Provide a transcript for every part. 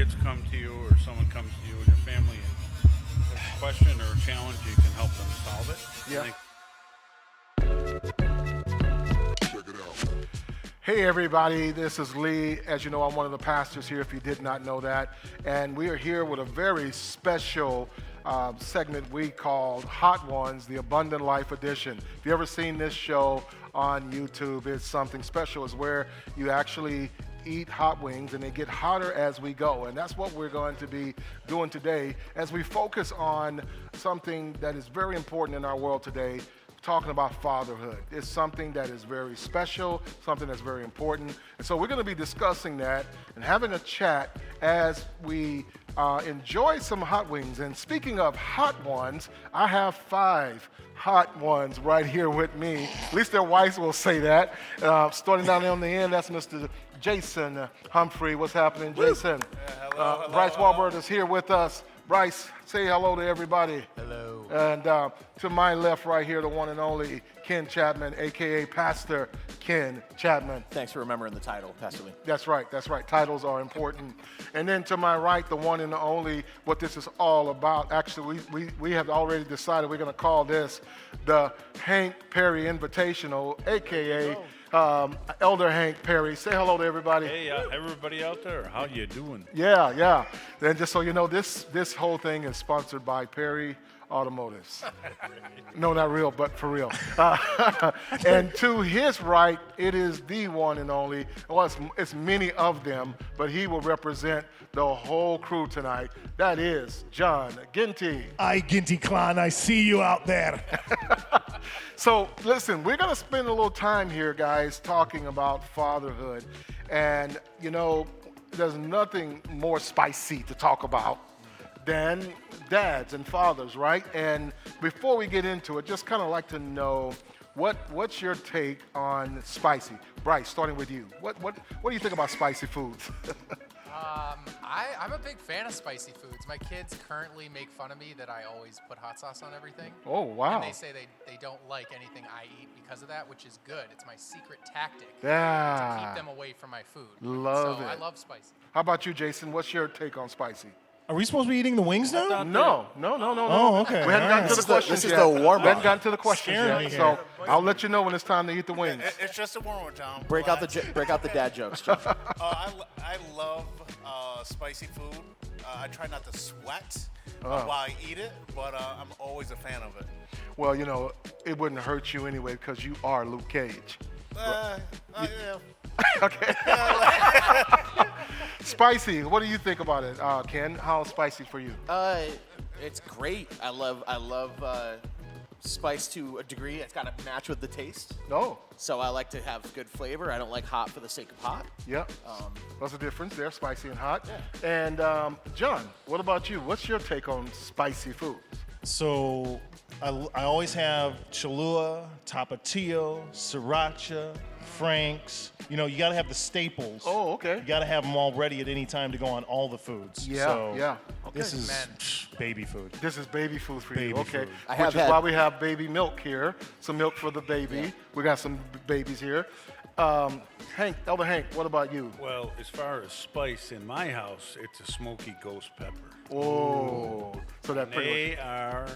kids come to you or someone comes to you in your family and has a question or a challenge, you can help them solve it. Yeah. Check it out. Hey everybody, this is Lee. As you know, I'm one of the pastors here, if you did not know that. And we are here with a very special segment we called Hot Ones, the Abundant Life Edition. If you ever seen this show on YouTube, it's something special. It's where you actually eat hot wings and they get hotter as we go. And that's what we're going to be doing today as we focus on something that is very important in our world today, talking about fatherhood. It's something that is very special, something that's very important. And so we're going to be discussing that and having a chat as we enjoy some hot wings. And speaking of hot ones, I have 5 hot ones right here with me. At least their wives will say that. Starting down there on the end, that's Mr. Jason Humphrey. What's happening, Jason? Hello, Bryce hello. Walbert is here with us. Bryce, say hello to everybody. Hello. And to my left right here, the one and only Ken Chapman, a.k.a. Pastor Ken Chapman. Thanks for remembering the title, Pastor Lee. That's right. Titles are important. And then to my right, the one and the only, what this is all about. Actually, we have already decided we're going to call this the Hank Perry Invitational, a.k.a. Elder Hank Perry. Say hello to everybody. Hey, everybody out there, how you doing? Yeah. And just so you know, this whole thing is sponsored by Perry Automotives. No, not real, but for real. And to his right, it is the one and only. Well, it's many of them, but he will represent the whole crew tonight. That is John Ginty. Aye, Ginty Clan, I see you out there. So listen, we're going to spend a little time here, guys, talking about fatherhood. And, you know, there's nothing more spicy to talk about than dads and fathers, right? And before we get into it, just kind of like to know what's your take on spicy? Bryce, starting with you. What do you think about spicy foods? I'm a big fan of spicy foods. My kids currently make fun of me that I always put hot sauce on everything. Oh, wow. And they say they don't like anything I eat because of that, which is good. It's my secret tactic Yeah. to keep them away from my food. Love it. I love spicy. How about you, Jason? What's your take on spicy? Are we supposed to be eating the wings now? No. Oh, okay. We haven't gotten to the questions this yet. is the warm-up. We haven't gotten to the questions Scaring yet, me so here. I'll let you know when it's time to eat the wings. It's just a warm-up, John. Break out the dad jokes, John. I love spicy food. I try not to sweat while I eat it, but I'm always a fan of it. Well, you know, it wouldn't hurt you anyway because you are Luke Cage. Yeah. Okay. Spicy. What do you think about it, Ken? How's spicy for you? It's great. I love spice to a degree. It's got to match with the taste. No. So I like to have good flavor. I don't like hot for the sake of hot. Yep. What's the difference there, spicy and hot? Yeah. And John, what about you? What's your take on spicy foods? So I always have Cholula, Tapatio, Sriracha, Frank's. You know, you got to have the staples. Oh, okay. You got to have them all ready at any time to go on all the foods. Yeah, So yeah. This is Man. baby food. This is baby food for you. Baby Okay. food. Which is why we have baby milk here. Some milk for the baby. Yeah. We got some babies here. Hank, Elder Hank, what about you? Well, as far as spice in my house, it's a smoky ghost pepper. Oh, so that pretty They are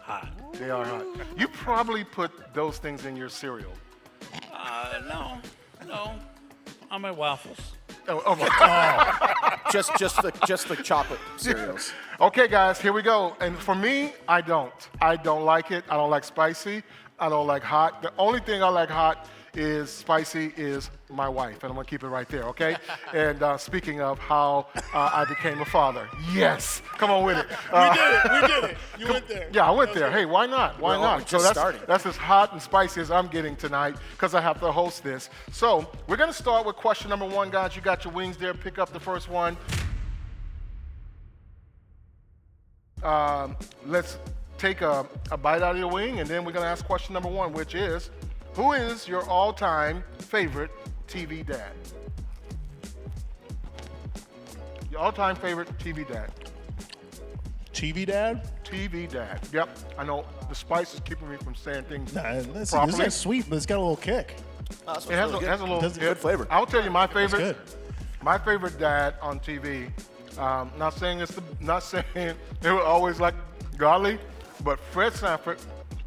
hot. much, they are hot. You probably put those things in your cereal. No, on my waffles. Oh my. Just the chocolate cereals. Okay, guys, here we go. And for me, I don't like it. I don't like spicy. I don't like hot. The only thing I like hot is spicy is my wife, and I'm gonna keep it right there, okay? And speaking of how I became a father, yes, come on with it. We did it. You went there. Yeah, I went there. Hey, why not? Why Well, not? we're just starting. That's as hot and spicy as I'm getting tonight because I have to host this. So we're gonna start with question number 1, guys. You got your wings there. Pick up the first one. Let's take a bite out of your wing, and then we're gonna ask question number 1, which is, who is your all-time favorite TV dad? Your all-time favorite TV dad. TV dad? TV dad. Yep. I know the spice is keeping me from saying things Nah, this properly. is sweet, but it's got a little kick. That's It has, really has a little Does it- Good flavor. I'll tell you my It's favorite. good. My favorite dad on TV Not saying they were always like godly, but Fred Sanford,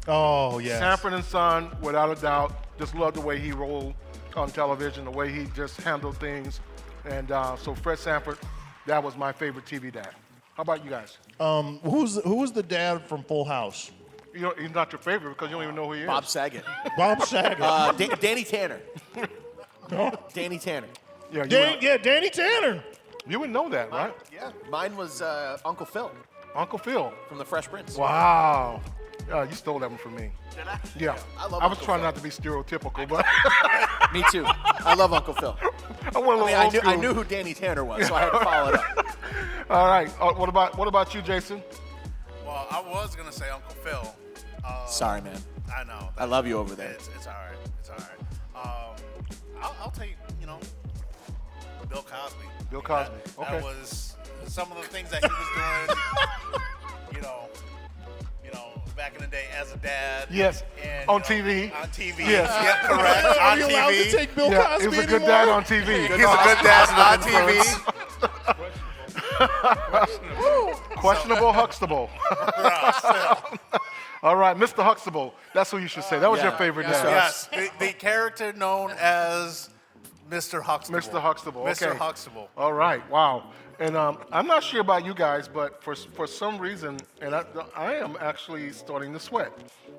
Oh, yes. Sanford and Son, without a doubt, just loved the way he rolled on television, the way he just handled things. And so Fred Sanford, that was my favorite TV dad. How about you guys? Who was the dad from Full House? You know, he's not your favorite because you don't even know who he is. Bob Saget. Bob Saget. Danny Tanner. Danny Tanner. Yeah, Danny Tanner. you would know that, right? Yeah. Mine was Uncle Phil Uncle Phil. from The Fresh Prince. Wow. You stole that one from me. Did I? Yeah. I love was Uncle trying Phil. not to be stereotypical, but Me too. I love Uncle Phil. I went a little old I school. knew who Danny Tanner was, so I had to follow it up. All right. What about you, Jason? Well, I was gonna say Uncle Phil. Sorry, man. I know. I love you over there. It's all right. It's all right. I'll take Bill Cosby. Bill Cosby. That Okay. was some of the things that he was doing. you know, back in the day as a dad. Yes. And, On you know, TV. On TV. Yes. Yeah, correct. Are On you allowed TV. to take Bill Yeah, Cosby he was a good anymore? dad on TV. He's a good dad on TV. Questionable Huxtable. All right, Mr. Huxtable. That's who you should say. That was your favorite dad. Yes, the character known as Mr. Huxtable. Mr. Huxtable. Okay. Mr. Huxtable. All right. Wow. And I'm not sure about you guys, but for some reason, and I am actually starting to sweat,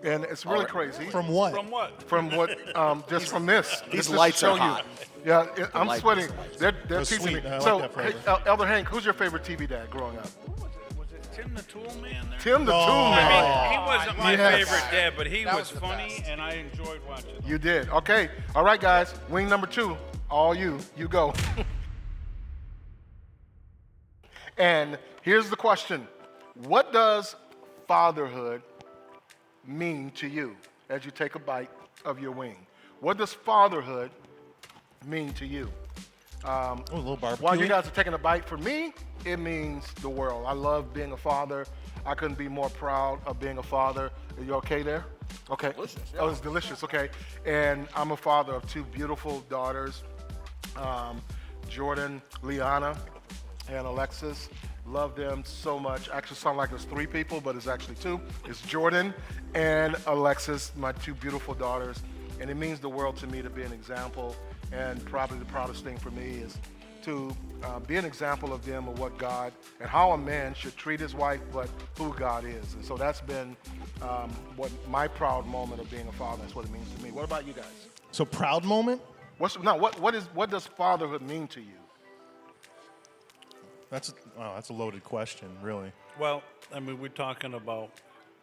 and it's really crazy. From what? From what? From what? Just from this. These Just to lights show are hot. You. Yeah, I'm light- sweating. They're That's teaching sweet. me. I like So, that flavor. hey, Elder Hank, who's your favorite TV dad growing up? Was it Tim the Tool Man there? Tim the Tool I Man. mean, he wasn't my Yes. favorite dad, but he That was was the funny, best. and I enjoyed watching him. You did. Okay. All right, guys. Wing number 2. All you. You go. And here's the question. What does fatherhood mean to you as you take a bite of your wing? What does fatherhood mean to you? Oh, a little barbecue. While you guys are taking a bite, for me, it means the world. I love being a father. I couldn't be more proud of being a father. Are you okay there? Okay. Delicious, yeah. Oh, it's delicious. Okay. And I'm a father of 2 beautiful daughters, Jordan, Liana, and Alexis. Love them so much. Actually, sound like it's 3 people, but it's actually 2. It's Jordan and Alexis, my 2 beautiful daughters. And it means the world to me to be an example. And probably the proudest thing for me is to be an example of them, of what God and how a man should treat his wife, but who God is. And so that's been what my proud moment of being a father. That's what it means to me. What about you guys? So proud moment? What does fatherhood mean to you? That's a loaded question, really. Well, I mean, we're talking about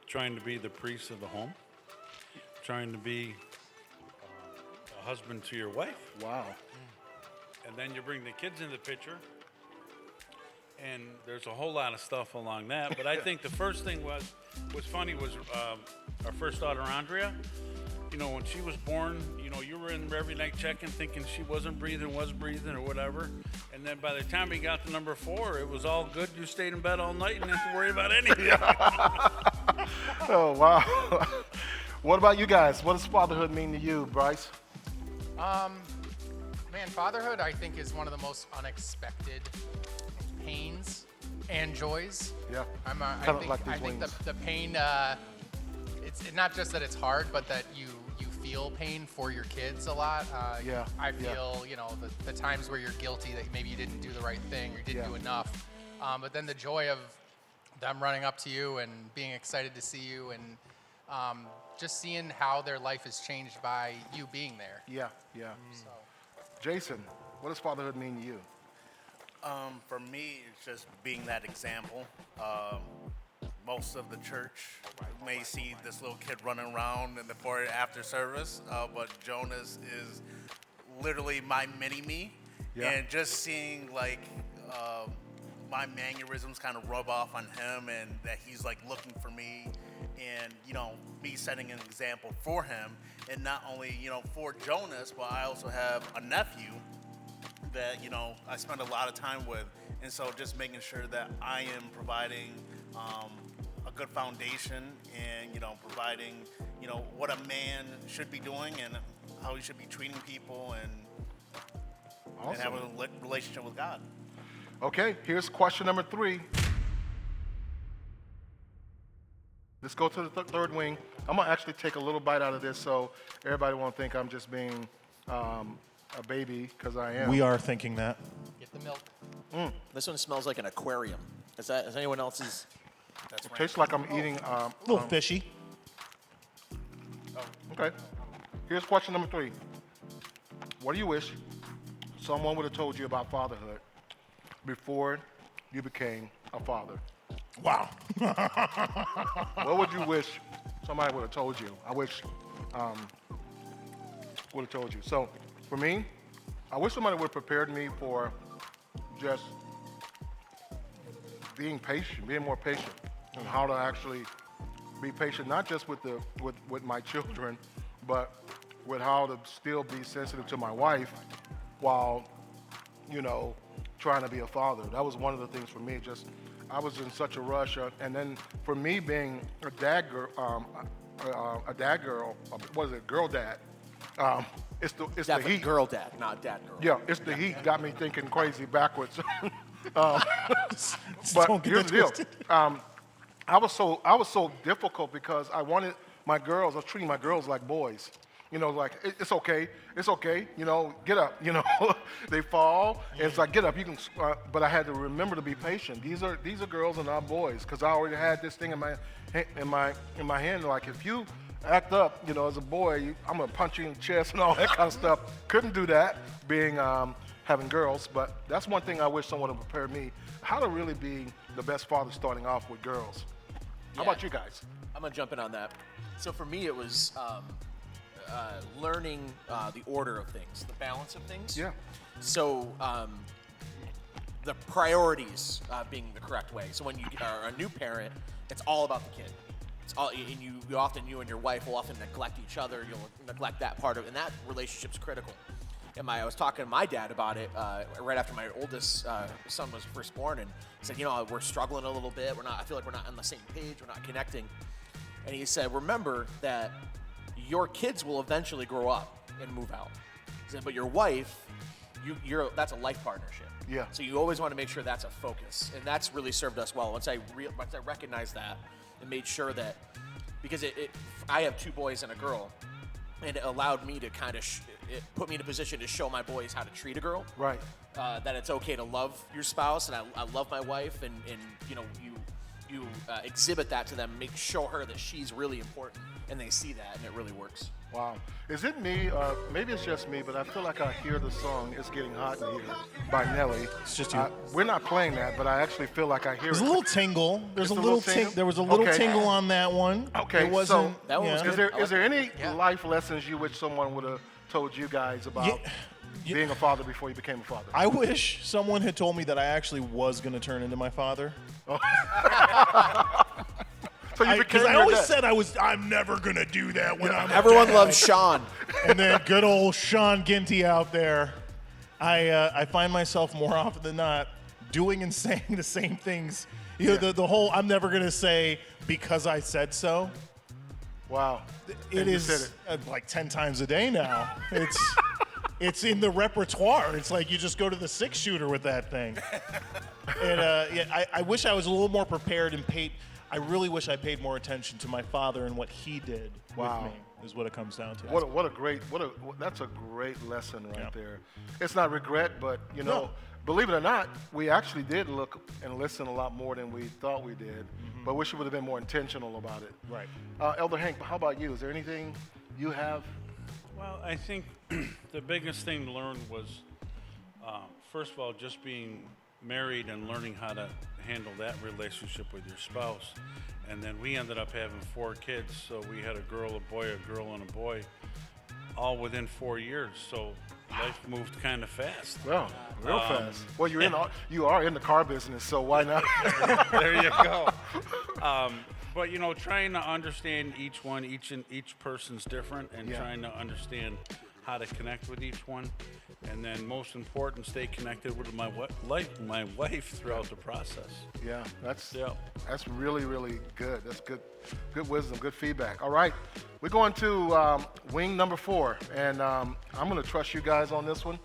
trying to be the priest of the home, trying to be a husband to your wife, Wow. and then you bring the kids in the picture, and there's a whole lot of stuff along that. But I think the first thing was funny was our first daughter, Andrea. You know, when she was born, you know, you were in every night checking, thinking she wasn't breathing, was breathing, or whatever. And then by the time we got to number 4, it was all good. You stayed in bed all night and didn't have to worry about anything. Oh, wow. What about you guys? What does fatherhood mean to you, Bryce? Man, fatherhood I think is one of the most unexpected pains and joys. Yeah. I Kinda think, like these I think wings. the pain, it's not just that it's hard, but that you feel pain for your kids a lot. Yeah, I yeah. feel, you know, the times where you're guilty that maybe you didn't do the right thing or you didn't Yeah. do enough. But then the joy of them running up to you and being excited to see you and just seeing how their life is changed by you being there. Yeah, yeah. So. Jason, what does fatherhood mean to you? For me, it's just being that example. Most of the church may see this little kid running around in the before and after service, but Jonas is literally my mini-me. Yeah. And just seeing like my mannerisms kind of rub off on him and that he's like looking for me and, you know, me setting an example for him. And not only, you know, for Jonas, but I also have a nephew that, you know, I spend a lot of time with. And so just making sure that I am providing a good foundation and, you know, providing, you know, what a man should be doing and how he should be treating people and Awesome. have a relationship with God. Okay, here's question number 3. Let's go to the third wing. I'm gonna actually take a little bite out of this so everybody won't think I'm just being a baby, because I am. We are thinking that. Get the milk. This one smells like an aquarium. Is anyone else's? It tastes like I'm eating. A little fishy. Okay. Here's question number 3. What do you wish someone would have told you about fatherhood before you became a father? Wow. What would you wish somebody would have told you? I wish would have told you. So for me, I wish somebody would have prepared me for just being patient, being more patient, and how to actually be patient, not just with my children, but with how to still be sensitive to my wife while, trying to be a father. That was one of the things for me. Just, I was in such a rush, and then for me being a dad girl, girl dad. It's the Definitely heat. girl dad, not dad girl. Yeah, it's the heat got me thinking crazy backwards. But Don't get here's that the deal. twisted. I was so difficult because I was treating my girls like boys. Like it's okay, get up. They fall, and it's like get up. You can, but I had to remember to be patient. These are girls and not boys, because I already had this thing in my hand. Like if you act up, as a boy, I'm gonna punch you in the chest and all that kind of stuff. Couldn't do that being having girls, but that's one thing I wish someone would have prepared me, how to really be the best father starting off with girls. How about you guys? I'm gonna jump in on that. So for me, it was learning the order of things, the balance of things. Yeah. So the priorities being the correct way. So when you are a new parent, it's all about the kid. It's all, and you and your wife will often neglect each other. You'll neglect that part of it, and that relationship's critical. And I was talking to my dad about it right after my oldest son was first born, and he said, we're struggling a little bit. I feel like we're not on the same page. We're not connecting. And he said, remember that your kids will eventually grow up and move out. He said, but your wife, that's a life partnership. Yeah. So you always want to make sure that's a focus, and that's really served us well. Once I recognized that and made sure that, because I have 2 boys and a girl, and it allowed me to kind of it put me in a position to show my boys how to treat a girl. Right. That it's okay to love your spouse, and I love my wife, and you exhibit that to them, show her that she's really important, and they see that, and it really works. Wow. Is it me? Maybe it's just me, but I feel like I hear the song "It's Getting Hot in Here" by Nelly. It's just you. We're not playing that, but I actually feel like I hear There's it. a little tingle. There's Just a a little little tingle? There was a little Okay. tingle on that one. Okay, It wasn't. so that one was yeah. good. Is there any Yeah. life lessons you wish someone would have told you guys about being a father before you became a father? I wish someone had told me that I actually was going to turn into my father. So you became Because I your always dad. said I'm never going to do that when I'm a Everyone dad. loves Sean. And then good old Sean Ginty out there. I find myself more often than not doing and saying the same things. The whole I'm never going to say because I said so. Wow. It And you is said like 10 times a day now. It's in the repertoire. It's like you just go to the 6-shooter with that thing. And I wish I was a little more prepared and paid. I really wish I paid more attention to my father and what he did Wow. with me. Is what it comes down to. That's a great lesson right Yeah. there. It's not regret, but No. believe it or not, we actually did look and listen a lot more than we thought we did. But wish we would have been more intentional about it. Right. Elder Hank, how about you? Is there anything you have? Well, I think the biggest thing to learn was, first of all, just being married and learning how to handle that relationship with your spouse. And then we ended up having 4 kids, so we had a girl, a boy, a girl, and a boy, all within 4 years. So life moved kind of fast. Well, real fast. Well, you are in the car business, so why not? There you go. But trying to understand each one, each person's different, and Yeah. trying to understand how to connect with each one, and then most important, stay connected with my wife throughout the process. Yeah, that's Yeah. really, really good. That's good wisdom, good feedback. All right, we're going to wing number 4, and I'm going to trust you guys on this one.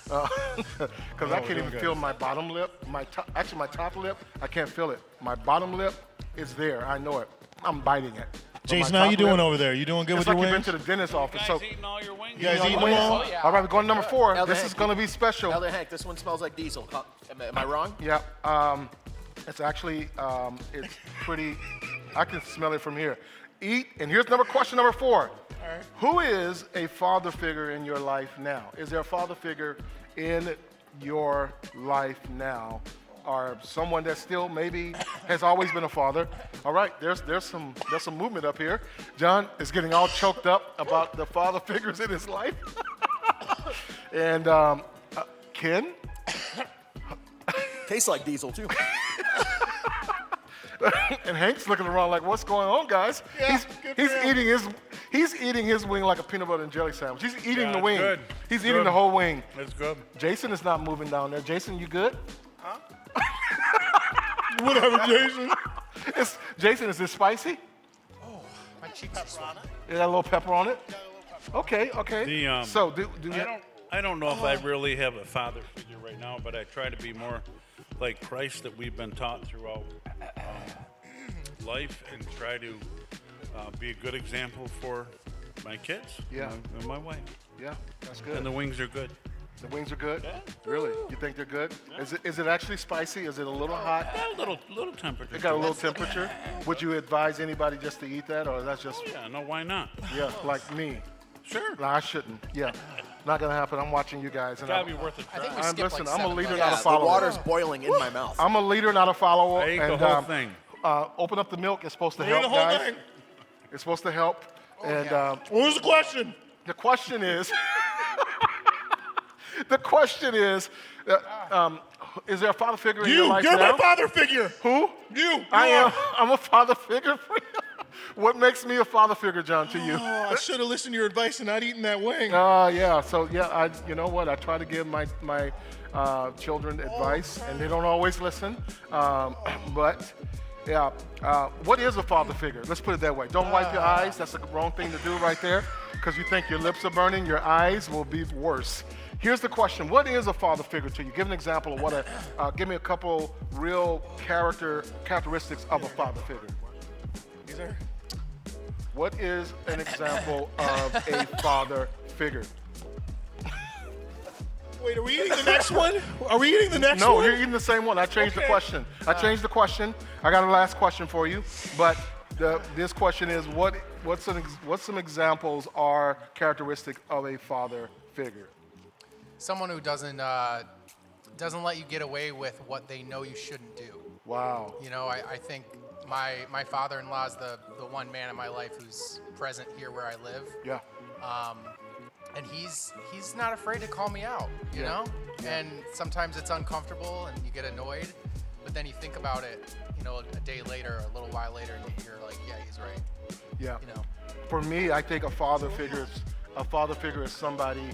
because I can't even feel my bottom lip. My top lip, I can't feel it. My bottom lip is there. I know it. I'm biting it. But Jason, my how top you doing lip, over there? You doing good it's with like your you've wings? been to the dentist office. Guys So, eating all your wings? You guys eating them wings? all? Oh, yeah. All right, we're going to number 4. Elder This Hank. is going to be special. Elder Hank, this one smells like diesel. Am I wrong? Yeah, it's actually, it's pretty, I can smell it from here. And here's question number 4. Who is a father figure in your life now? Is there a father figure in your life now? Or someone that still maybe has always been a father? All right, there's some movement up here. John is getting all choked up about the father figures in his life. And Ken? Tastes like diesel too. And Hank's looking around like, what's going on, guys? Yeah, good for him. He's eating his wing like a peanut butter and jelly sandwich. He's eating the it's wing. good. He's It's eating good. the whole wing. That's good. Jason is not moving down there. Jason, you good? Whatever, Jason. Jason, is this spicy? My cheeks are swollen. It got a little pepper on it? Okay. The, So do you I don't know if I really have a father figure right now, but I try to be more like Christ that we've been taught throughout life, and try to be a good example for my kids and my wife. Yeah, that's good. And the wings are good. The wings are good? Yeah. Really? You think they're good? Is it actually spicy? Is it a little hot? A little temperature. It got a to little temperature. Would you advise anybody just to eat that, or that's just Yeah, no, why not? like me? Sure. No, I shouldn't. Yeah, not gonna happen. I'm watching you guys, and Gotta be worth a I think try. we skipped listen, like I'm a 7 leader, bucks. not a The follower. water's boiling in my mouth. I'm a leader, not a follower. I ate the and whole thing. Open up the milk. It's supposed to Eat help, the whole guys. thing. It's supposed to help. And What was the question? the question is, is there a father figure in your life You're now? my father figure. Who? You. I you am. are. I'm a father figure for you. What makes me a father figure, John, to you? Oh, I should have listened to your advice and not eaten that wing. Yeah. So yeah, you know what? I try to give my children advice, and they don't always listen. But yeah, what is a father figure? Let's put it that way. Don't wipe your eyes. That's the wrong thing to do right there, because you think your lips are burning. Your eyes will be worse. Here's the question: what is a father figure to you? Give an example of what give me a couple real characteristics of a father figure. Is there? What is an example of a father figure? Wait, are we eating the next one? Are we eating the next No, one? you're eating the same one. I changed the Okay. question. I got a last question for you, but this question is what's some examples or characteristic of a father figure? Someone who doesn't let you get away with what they know you shouldn't do. Wow. You know, I think my father-in-law is the one man in my life who's present here where I live. Yeah. And he's not afraid to call me out, you know? And sometimes it's uncomfortable and you get annoyed, but then you think about it, you know, a day later, a little while later, and you're like, yeah, he's right. Yeah. You know? For me, I think a father figure is somebody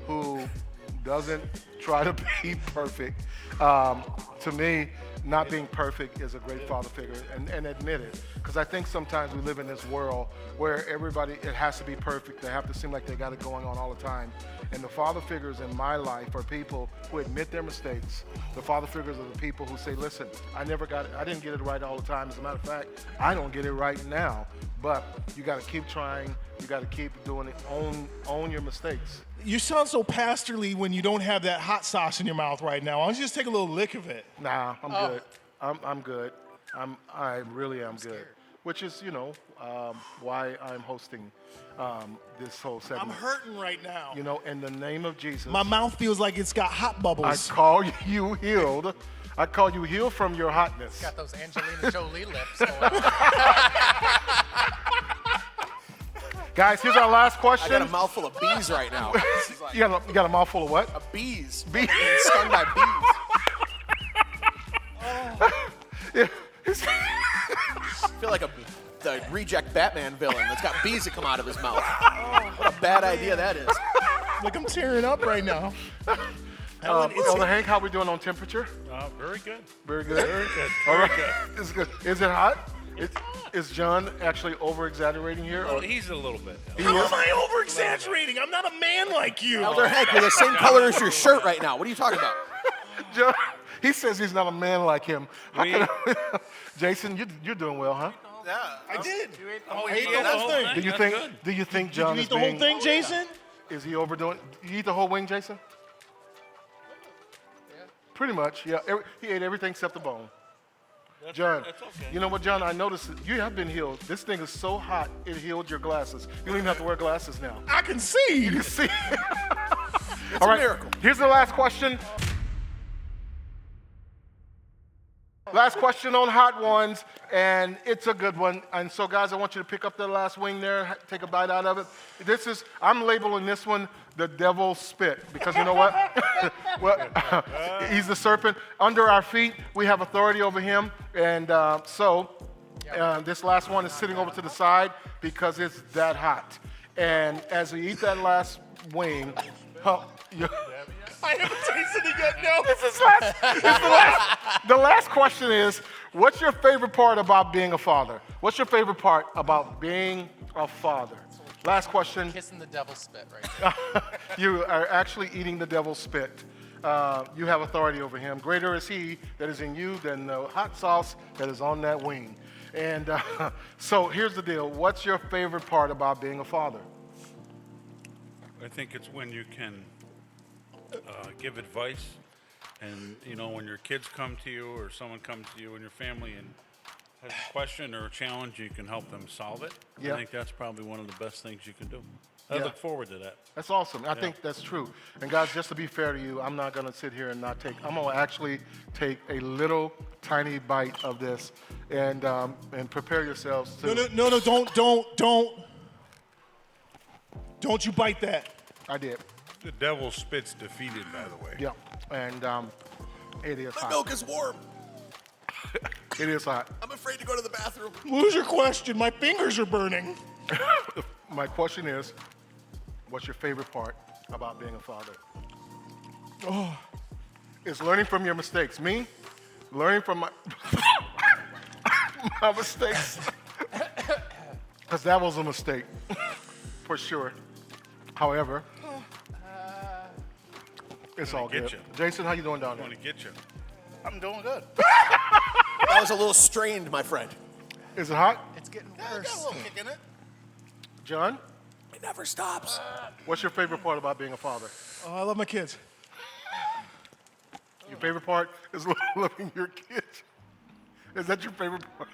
who doesn't try to be perfect. To me, not being perfect is a great father figure, and admit it. Because I think sometimes we live in this world where it has to be perfect. They have to seem like they got it going on all the time. And the father figures in my life are people who admit their mistakes. The father figures are the people who say, listen, I didn't get it right all the time. As a matter of fact, I don't get it right now. But you got to keep trying. You got to keep doing it. Own your mistakes. You sound so pastorly when you don't have that hot sauce in your mouth right now. Why don't you just take a little lick of it? Nah, I'm good. I'm good. I really am good. Which is, why I'm hosting this whole segment. I'm hurting right now. In the name of Jesus. My mouth feels like it's got hot I bubbles. call you healed. I call you healed from your hotness. Got those Angelina Jolie lips going on. Guys, here's our last I question. got a mouthful of bees right now. This is like- You got a mouthful of what? of bees. Bees. Being stung by bees. I feel like the reject Batman villain that's got bees that come out of his mouth. What a bad idea that is. Like I'm tearing up right now. Ellen, Elder Hank, how we doing on temperature? Very good. Very good. Very good. All Very right. good. It's good. Is it hot? Is John actually over-exaggerating here? Oh, Or he's a little bit. How am I over exaggerating? I'm not a man like you. Elder Hank, you're the same color as your shirt right now. What are you talking about? John, he says he's not a man like him. How We- can Jason, you're doing well, huh? Yeah. I did. Oh, I ate yeah, the whole thing. Do you That's think? good. Do you think Did John you is eat the whole being? thing, Jason? Is he overdoing? You eat the whole wing, Jason? Pretty much, yeah. He ate everything except the bone. John, that's okay. you know what, John? I noticed that you have been healed. This thing is so hot, it healed your glasses. You don't even have to wear glasses now. I can see. You can see. It's a miracle. Here's the last question. Last question on Hot Ones, and it's a good one. And so, guys, I want you to pick up the last wing there, take a bite out of it. I'm labeling this one the devil's spit, because you know what? Well, he's the serpent. Under our feet, we have authority over him. And this last one is sitting over to the side because it's that hot. And as we eat that last wing, I haven't tasted it yet. No. the last question is, what's your favorite part about being a father? What's your favorite part about being a father? Last question. Kissing the devil's spit right there. You are actually eating the devil's spit. You have authority over him. Greater is he that is in you than the hot sauce that is on that wing. And so here's the deal. What's your favorite part about being a father? I think it's when you can give advice, and when your kids come to you or someone comes to you in your family and has a question or a challenge, you can help them solve it. Yeah. I think that's probably one of the best things you can do. I Yeah. look forward to that. That's awesome. I think that's true. And guys, just to be fair to you, I'm not going to sit here and not take. I'm going to actually take a little tiny bite of this, and prepare yourselves to. No, don't you bite that. I did. The devil spits defeated, by the way. Yeah. And it is My hot. milk is warm. It is hot. I'm afraid to go to the bathroom. What was your question? My fingers are burning. My question is, what's your favorite part about being a father? Oh, It's learning from your mistakes. Me, learning from my my mistakes. Because that was a mistake, for sure. However, it's all get good. you. Jason, how you doing down I there? want to get you. I'm doing good. That was a little strained, my friend. Is it hot? It's getting I got a worse. little kick in it. John, It never stops. what's your favorite part about being a father? oh, I love my kids. Your favorite part is loving your kids. Is that your favorite part?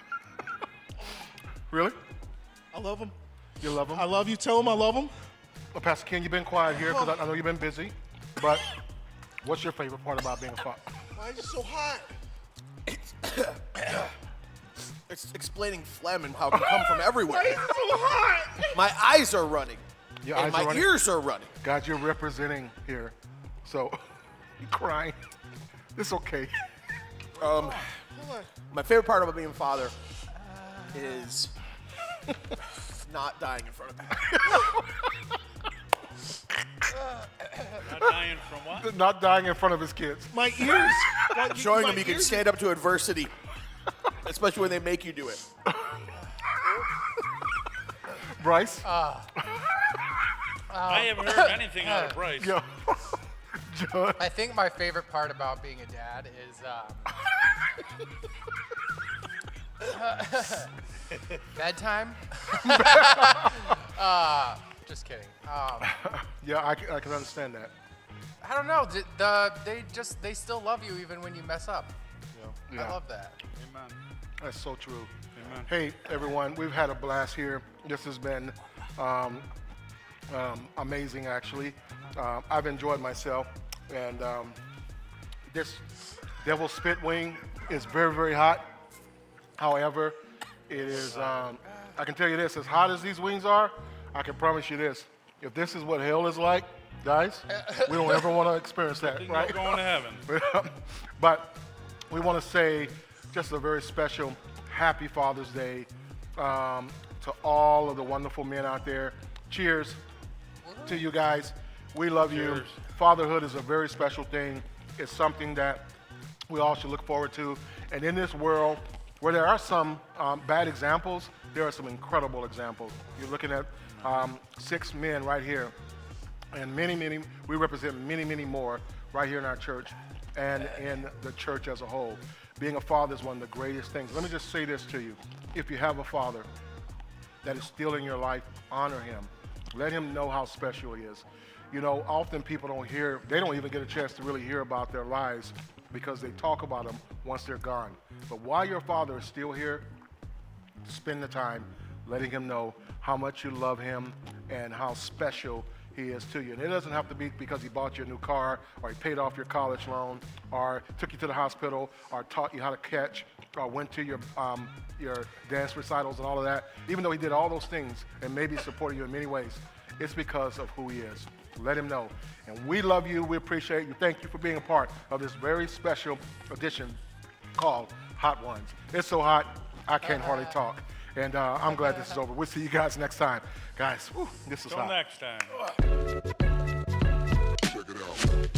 Really? I love them. You love them? I love you. Tell them I love them. Well, Pastor Ken, you've been quiet here because I know you've been busy. But what's your favorite part about being a father? Why is it so hot? It's explaining phlegm and how it can come from everywhere. Why is it so hot? My eyes are running. Your and eyes my are running? ears are running. God, you're representing here. So, you're crying. It's okay. My favorite part about being a father is not dying in front of me. Not dying from what? Not dying in front of his kids. My ears. Showing my them you can ears- stand up to adversity, especially when they make you do it. Bryce? I haven't heard anything out of Bryce. Yo. John? I think my favorite part about being a dad is bedtime. Just kidding. Yeah, I can understand that. I don't know. They still love you even when you mess up. Yeah. I love that. Amen. That's so true. Amen. Hey, everyone, we've had a blast here. This has been amazing, actually. I've enjoyed myself. And this devil spit wing is very, very hot. However, it is, I can tell you this, as hot as these wings are, I can promise you this. If this is what hell is like, guys, we don't ever want to experience that, Didn't right? go going to heaven. But we want to say just a very special happy Father's Day to all of the wonderful men out there. Cheers to you guys. We love you. Cheers. Fatherhood is a very special thing. It's something that we all should look forward to. And in this world, Where there are some bad examples, there are some incredible examples. You're looking at 6 men right here, and we represent many more right here in our church and in the church as a whole. Being a father is one of the greatest things. Let me just say this to you. If you have a father that is still in your life, honor him. Let him know how special he is. You know, often people they don't even get a chance to really hear about their lives because they talk about them once they're gone. But while your father is still here, spend the time letting him know how much you love him and how special he is to you. And it doesn't have to be because he bought you a new car or he paid off your college loan or took you to the hospital or taught you how to catch or went to your dance recitals and all of that. Even though he did all those things and maybe supported you in many ways, it's because of who he is. Let him know. And we love you. We appreciate you. Thank you for being a part of this very special edition called Hot Ones. It's so hot, I can't hardly talk. And I'm glad this is over. We'll see you guys next time. Guys, this is Till hot. next time. Check it out.